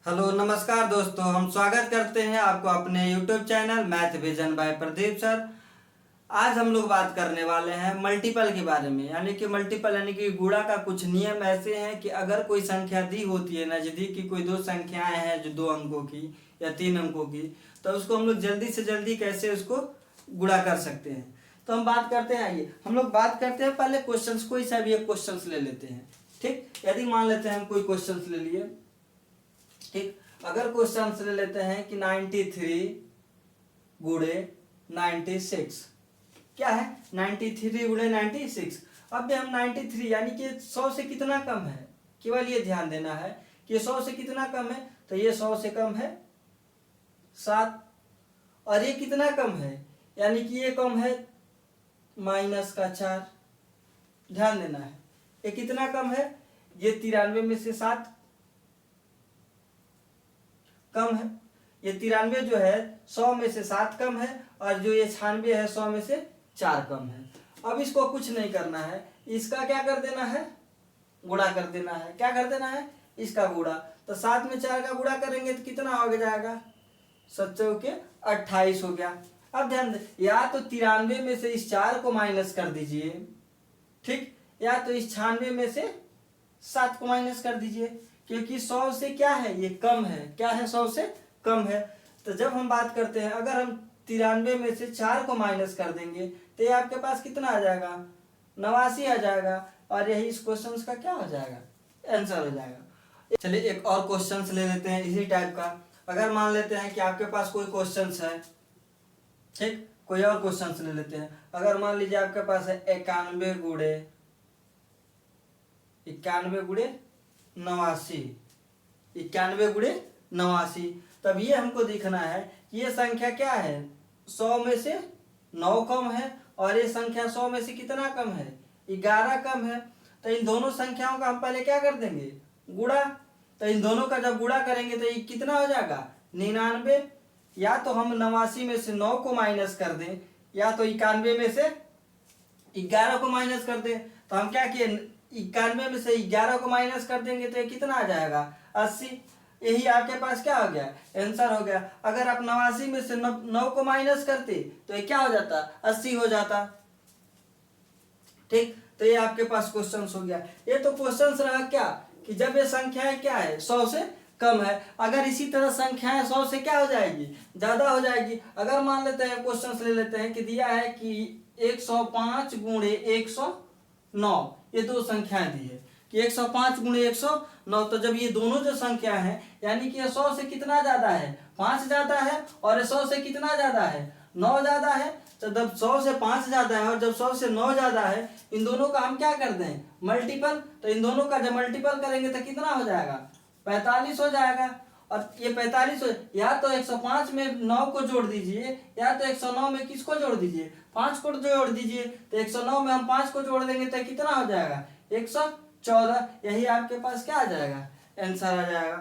Hello नमस्कार दोस्तों, हम स्वागत करते हैं आपको अपने YouTube channel math vision bye Pradeep sir. आज हम लोग बात करने वाले हैं मल्टीपल के बारे में। यानी कि मल्टीपल यानी कि गुणा का कुछ नियम ऐसे हैं कि अगर कोई संख्या दी होती है, नज़दीक की कोई दो संख्याएं हैं जो 2 अंकों की या 3 अंकों की, तो उसको हम लोग जल्दी से जल्दी कैसे उसको गुणा कर सकते हैं। तो हम बात करते हैं, आइए हम लोग बात करते हैं पहले क्वेश्चंस, कोई सा भी एक क्वेश्चंस ले लेते हैं। ठीक, यदि मान लेते हैं हम कोई क्वेश्चंस ले लिए। ठीक, अगर क्वेश्चन ले लेते हैं कि 93 गुणे 96 क्या है, 93 गुणे 96। अब भी हम 93 यानी कि 100 से कितना कम है, केवल ये ध्यान देना है कि 100 से कितना कम है, तो ये 100 से कम है 7, और ये कितना कम है, यानी कि ये कम है -4। ध्यान देना है, ये कितना कम है, ये 93 में से 7 कम है। ये 93 जो है 100 में से 7 कम है, और जो ये 96 है 100 में से 4 कम है। अब इसको कुछ नहीं करना है, इसका क्या कर देना है, गुणा कर देना है। क्या कर देना है, इसका गुणा। तो 7 में 4 का गुणा करेंगे तो कितना हो जाएगा, 7 के 28 हो गया। अब ध्यान दे, या तो 93 में से इस 4 को माइनस कर दीजिए, ठीक, या तो इस 96 में से 7 को माइनस कर दीजिए, क्योंकि 100 से क्या है, ये कम है। क्या है, 100 से कम है। तो जब हम बात करते हैं, अगर हम 93 में से 4 को माइनस कर देंगे तो ये आपके पास कितना आ जाएगा, 89 आ जाएगा, और यही इस क्वेश्चन का क्या हो जाएगा, आंसर हो जाएगा। चलिए एक और क्वेश्चन ले लेते हैं इसी टाइप का। अगर मान लेते हैं कि आपके पास कोई क्वेश्चन है, ठीक, कोई और क्वेश्चन ले लेते हैं। अगर मान लीजिए आपके पास है 91 गुणे 89, 91 गुणे 89। तब ये हमको देखना है कि ये संख्या क्या है, 100 में से 9 कम है, और ये संख्या 100 में से कितना कम है, 11 कम है। तो इन दोनों संख्याओं का हम पहले क्या कर देंगे, गुणा। तो इन दोनों का जब गुणा करेंगे तो ये कितना हो जाएगा, 99। या तो हम 89 में से 9 को माइनस कर दें, या तो 91 में से 11 को माइनस कर दें। तो हम क्या किए, 91 में से 11 को माइनस कर देंगे तो ये कितना आ जाएगा, 80। यही आपके पास क्या हो गया, आंसर हो गया। अगर आप 89 में से 9 को माइनस करते तो ये क्या हो जाता, 80 हो जाता। ठीक, तो ये आपके पास क्वेश्चन हो गया। ये तो क्वेश्चन रहा क्या, कि जब ये संख्याएं क्या है, 100 से कम है। अगर इसी तरह संख्याएं 100 से क्या हो जाएगी, ज्यादा हो जाएगी। अगर मान लेते हैं क्वेश्चन ले लेते हैं कि दिया है कि 105 गुणे 109, ये दो संख्याएं दी है कि 105 गुणे 109। तो जब ये दोनों जो संख्या है, यानी कि 100 से कितना ज्यादा है, 5 ज्यादा है, और 100 से कितना ज्यादा है, 9 ज्यादा है। तो जब 100 से 5 ज्यादा है और जब 100 से 9 ज्यादा है, इन दोनों का हम क्या कर दें, मल्टीपल। तो इन दोनों का जब मल्टीपल करेंगे तो कितना हो जाएगा, 45 हो जाएगा। और ये 45 या तो 105 में 9 को जोड़ दीजिए, या तो 109 में किसको जोड़ दीजिए, 5 को जोड़ दीजिए। तो 109 में हम 5 को जोड़ देंगे तो कितना हो जाएगा, 114। यही आपके पास क्या आ जाएगा, आंसर आ जाएगा।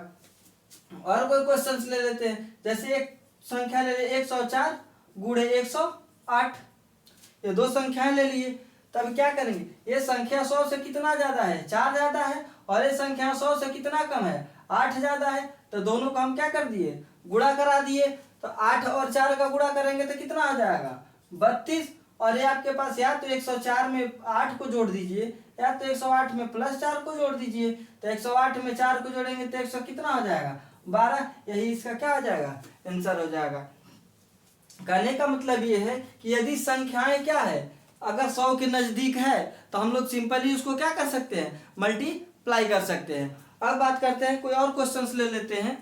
और कोई क्वेश्चन ले लेते हैं, जैसे एक संख्या ले लिए 104 गुणे 108, ये दो संख्याएं ले लिए। तब क्या करेंगे, ये संख्या 100 से कितना ज्यादा है, 4 ज्यादा है, और ये संख्या 100 से कितना कम है, 8 ज्यादा है। तो दोनों को हम क्या कर दिए, गुणा करा दिए। तो 8 और 4 का गुणा करेंगे तो कितना आ जाएगा, 32। और ये आपके पास या तो 104 में 8 को जोड़ दीजिए, या तो 108 में +4 को जोड़ दीजिए। तो 108 में 4 को जोड़ेंगे तो 100 कितना हो जाएगा, 12। यही इसका क्या आ जाएगा, आंसर हो जाएगा। कहने का मतलब ये है कि यदि संख्याएं क्या है, अगर 100 के नजदीक है तो हम लोग सिंपली उसको क्या कर सकते हैं, मल्टीप्लाई कर सकते हैं। अब बात करते हैं, कोई और क्वेश्चंस ले लेते हैं,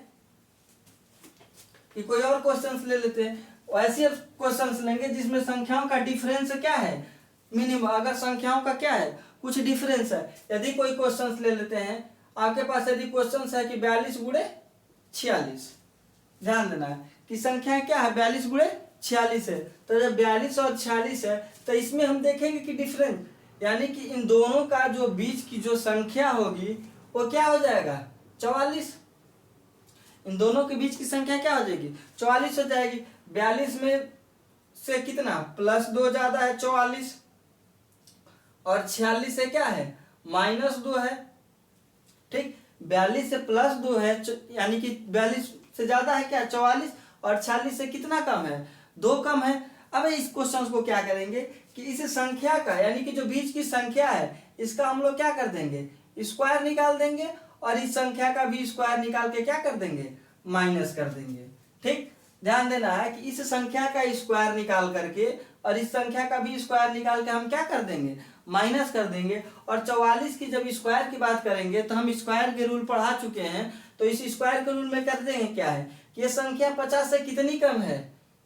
कि कोई और क्वेश्चंस ले लेते हैं। ऐसे क्वेश्चंस लेंगे जिसमें संख्याओं का डिफरेंस क्या है, मिनिमम। अगर संख्याओं का क्या है, कुछ डिफरेंस है। यदि कोई क्वेश्चंस ले लेते हैं, आपके पास यदि क्वेश्चंस है कि 42 गुणे 46, ध्यान देना है कि संख्या क्या है, 42 गुणे 46 है। तो जब 42 और 46 है तो इसमें हम देखेंगे कि डिफरेंस, यानी कि इन दोनों का जो बीच की जो संख्या होगी वो क्या हो जाएगा, 44। इन दोनों के बीच की संख्या क्या हो जाएगी, 44 हो जाएगी। 42 में से कितना +2 ज्यादा है, 44, और 46 से क्या है, -2 है। ठीक, 42 से प्लस 2 है, यानी कि 42 से ज्यादा है क्या 44, और 46 से कितना कम है 2 कम है। अब इस क्वेश्चन को क्या करेंगे कि इस संख्या का, यानी कि जो बीच की संख्या है इसका हम लोग क्या कर देंगे स्क्वायर निकाल देंगे, और इस संख्या का भी स्क्वायर निकाल के क्या कर देंगे माइनस कर देंगे। ठीक, ध्यान देना है कि इस संख्या का स्क्वायर निकाल करके और इस संख्या का भी स्क्वायर निकाल के हम क्या कर देंगे माइनस कर देंगे। और 44 की जब स्क्वायर की बात करेंगे तो हम स्क्वायर के रूल पढ़ा चुके हैं, तो इस स्क्वायर के रूल में कर देंगे क्या है कि ये संख्या 50 से कितनी कम है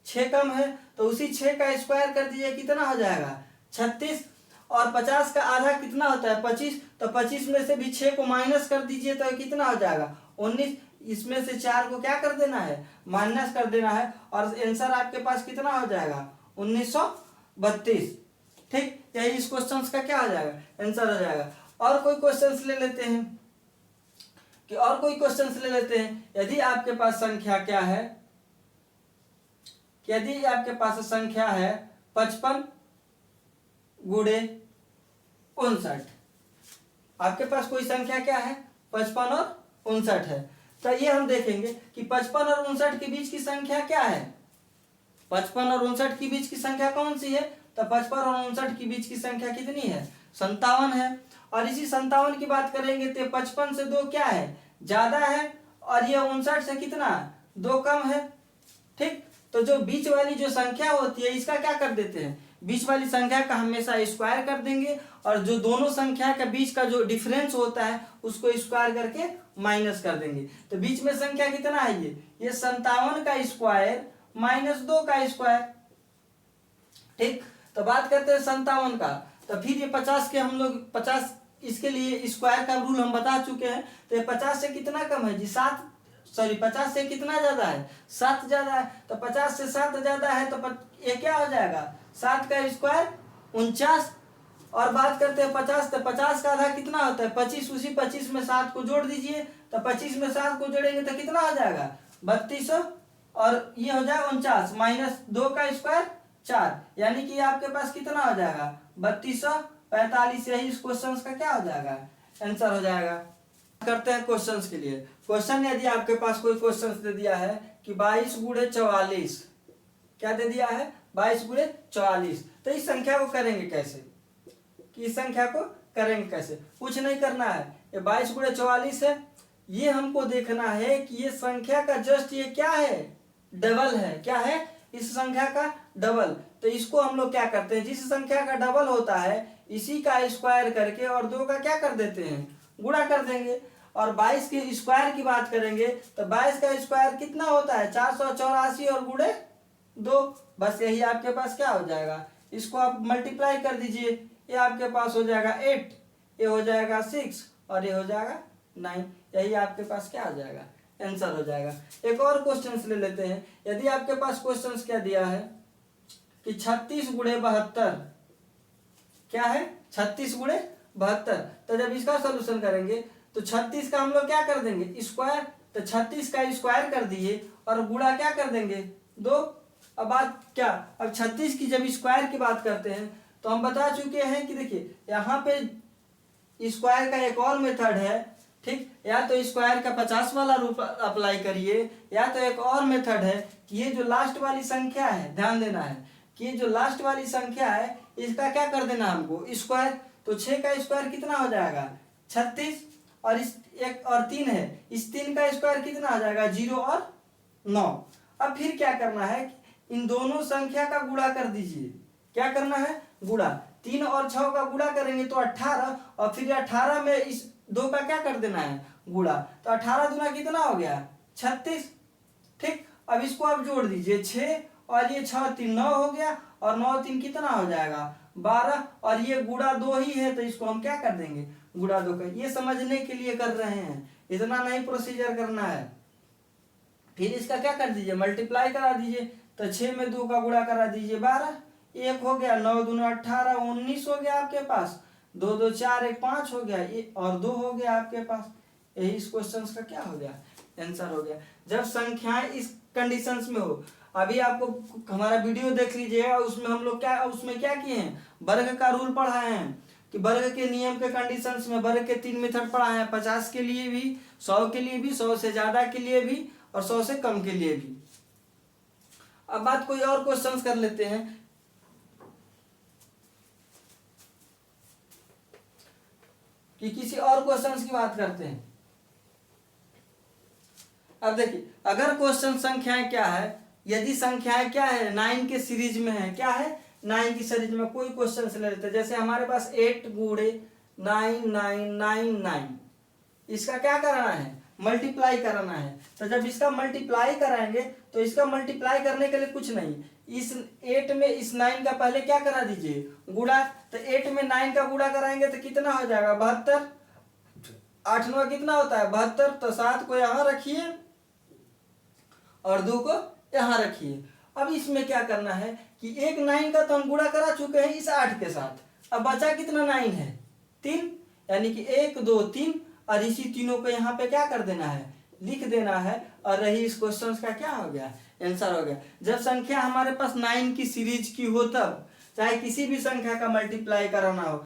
6 कम है, तो उसी 6 का स्क्वायर कर दीजिए, कितना हो जाएगा 36, और 50 का आधा कितना होता है 25, तो 25 में से भी 6 को माइनस कर दीजिए तो कितना हो जाएगा 19, इसमें से 4 को क्या कर देना है माइनस कर देना है, और आंसर आपके पास कितना हो जाएगा 1932। ठीक, यही इस क्वेश्चन का क्या हो जाएगा आंसर हो जाएगा। और कोई क्वेश्चन ले लेते हैं कि और कोई क्वेश्चन ले लेते हैं। यदि आपके पास संख्या क्या है, यदि आपके पास संख्या है 55 गुणे 59, आपके पास कोई संख्या क्या है 55 और 59 है, तो ये हम देखेंगे कि 55 और 59 के बीच की संख्या क्या है, 55 और 59 के बीच की संख्या कौन सी है, तो 55 और 59 के बीच की संख्या कितनी है 57 है। और इसी 57 की बात करेंगे तो 55 से 2 क्या है ज्यादा है, और ये 59 से कितना 2 कम है। ठीक, तो जो बीच वाली जो संख्या होती है इसका क्या कर देते हैं बीच वाली संख्या का हमेशा स्क्वायर कर देंगे, और जो दोनों संख्या के बीच का जो डिफरेंस होता है उसको स्क्वायर करके माइनस कर देंगे। तो बीच में संख्या कितना है ये 57 का स्क्वायर माइनस 2 का स्क्वायर। ठीक, तो बात करते हैं 57 का, तो फिर ये 50 के हम लोग 50 इसके लिए स्क्वायर का रूल हम बता चुके हैं, तो ये 50 से कितना कम है जी 7, सॉरी 50 से कितना ज्यादा है 7 ज्यादा है, तो 50 से 7 ज्यादा है तो ये क्या हो जाएगा 7 का स्क्वायर 49। और बात करते हैं 50, तो 50 का आधा कितना होता है 25, उसी 25 में 7 को जोड़ दीजिए, तो 25 में 7 को जोड़ेंगे तो कितना हो जाएगा 3200, और ये हो जाएगा 49 माइनस 2 का स्क्वायर 4, यानी कि आपके पास कितना हो जाएगा 3245। यही इस क्वेश्चन का क्या हो जाएगा आंसर हो जाएगा। करते हैं क्वेश्चंस के लिए। क्वेश्चन यदि आपके पास कोई क्वेश्चन दे दिया है कि 22 गुणे 44, क्या दे दिया है 22 गुणे 44, तो इस संख्या को करेंगे कैसे, कि इस संख्या को करेंगे कैसे, कुछ नहीं करना है, ये 22 गुणे 44 है, ये हमको देखना है कि ये संख्या का जस्ट ये क्या है डबल है, क्या है इस संख्या का डबल। तो इसको हम लोग क्या करते हैं जिस संख्या का डबल होता है इसी का स्क्वायर करके और 2 का क्या कर देते हैं गुणा कर देंगे। और 22 के स्क्वायर की बात करेंगे तो 22 का स्क्वायर कितना होता है 484 और गुणे 2, बस यही आपके पास क्या हो जाएगा, इसको आप मल्टीप्लाई कर दीजिए, ये आपके पास हो जाएगा 8, ये हो जाएगा 6 और ये हो जाएगा 9, यही आपके पास क्या हो जाएगा आंसर हो जाएगा। एक और क्वेश्चन ले लेते हैं। यदि आपके पास क्वेश्चन क्या दिया है कि 36 गुणे 72, क्या है 36 गुणे 72, तो जब इसका सोल्यूशन करेंगे तो 36 का हम लोग क्या कर देंगे स्क्वायर, तो 36 का स्क्वायर कर दिए और गुणा क्या कर देंगे 2। अब बात क्या, अब 36 की जब स्क्वायर की बात करते हैं तो हम बता चुके हैं कि देखिए यहाँ पे स्क्वायर का एक और मेथड है, ठीक, या तो स्क्वायर का 50 वाला रूप अप्लाई करिए, या तो एक और मेथड है कि ये जो लास्ट वाली संख्या है, ध्यान देना है कि ये जो लास्ट वाली संख्या है इसका क्या कर देना हमको स्क्वायर, तो 6 का स्क्वायर कितना हो जाएगा 36, और इस 1 और 3 है, इस 3 का स्क्वायर कितना हो जाएगा 0 और 9। अब फिर क्या करना है, इन दोनों संख्या का गुणा कर दीजिए, क्या करना है गुणा, 3 और 6 का गुणा करेंगे तो 18, और फिर 18 में इस 2 का क्या कर देना है गुणा, तो 18 दूना कितना हो गया 36। ठीक, अब इसको आप जोड़ दीजिए 6 और ये 6 3 9 हो गया, और 9 3 कितना हो जाएगा 12, और ये गुणा 2 ही है तो इसको हम क्या कर देंगे गुणा 2 कर, ये समझने के लिए कर रहे हैं, इतना नहीं प्रोसीजर करना है। फिर इसका क्या कर दीजिए मल्टीप्लाई करा दीजिए, तो 6 में 2 का गुणा करा दीजिए 12, 1 हो गया 9 दूना 18 19 हो गया आपके पास, 2 2 4 1 5 हो गया, ये और 2 हो गया आपके पास, यही इस क्वेश्चन का क्या हो गया आंसर हो गया। जब संख्याएं इस कंडीशंस में हो, अभी आपको हमारा वीडियो देख लीजिए, उसमें हम लोग क्या उसमें क्या किए हैं वर्ग का रूल पढ़ाए हैं कि वर्ग के नियम के कंडीशंस में वर्ग के 3 मेथड पढ़ाए हैं, 50 के लिए भी 100 के लिए भी, 100 से ज्यादा के लिए भी और 100 से कम के लिए भी। अब बात कोई और क्वेश्चंस कर लेते हैं कि किसी और क्वेश्चंस की बात करते हैं। अब देखिए, अगर क्वेश्चन संख्याएं क्या है, यदि संख्याएं क्या है 9 के सीरीज में है, क्या है 9 की सीरीज में, कोई क्वेश्चन ले लेते हैं। जैसे हमारे पास 8 गुणे 9 9 9 9, इसका क्या कराना है, मल्टीप्लाई कराना है। तो जब इसका मल्टीप्लाई कराएंगे तो इसका मल्टीप्लाई करने के लिए कुछ नहीं, इस 8 में इस 9 का पहले क्या करा दीजिए, गुणा। तो 8 में 9 का गुणा कराएंगे तो कितना हो जाएगा, 72। 8 9 कितना होता है, 72। तो 7 को यहाँ रखिए और 2 को यहाँ रखिए। अब इसमें क्या करना है कि एक 9 का तो हम गुणा करा चुके हैं इस 8 के साथ। अब बचा कितना 9 है, 3, यानी कि 1 2 3, और इसी तीनों को यहाँ पे क्या कर देना है, लिख देना है। और रही इस क्वेश्चन का क्या हो गया, आंसर हो गया। जब संख्या हमारे पास 9 की सीरीज की हो तब, चाहे किसी भी संख्या का मल्टीप्लाई कराना हो,